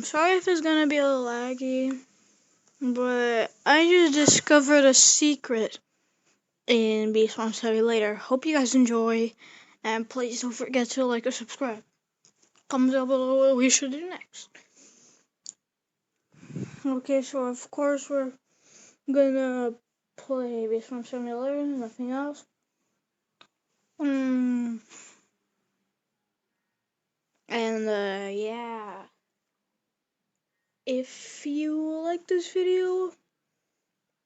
Sorry if it's gonna be a little laggy, but I just discovered a secret in Beast Bomb Simulator. Hope you guys enjoy, and please don't forget to like or subscribe. Comment down below what we should do next. Okay, so of course we're gonna play Beast Bomb Simulator, nothing else. And yeah. If you like this video,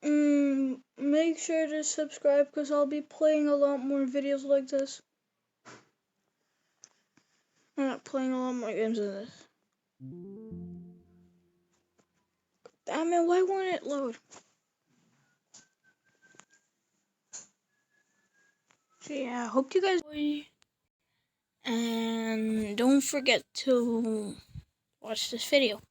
make sure to subscribe because I'll be playing a lot more videos like this. I'm not playing a lot more games than this. Damn it, why won't it load? So yeah, I hope you guys enjoy. And don't forget to watch this video.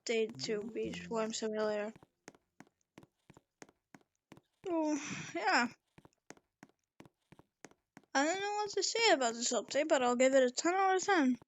update to Beach Farm Simulator. Oh, yeah. I don't know what to say about this update, but I'll give it a 10 out of 10.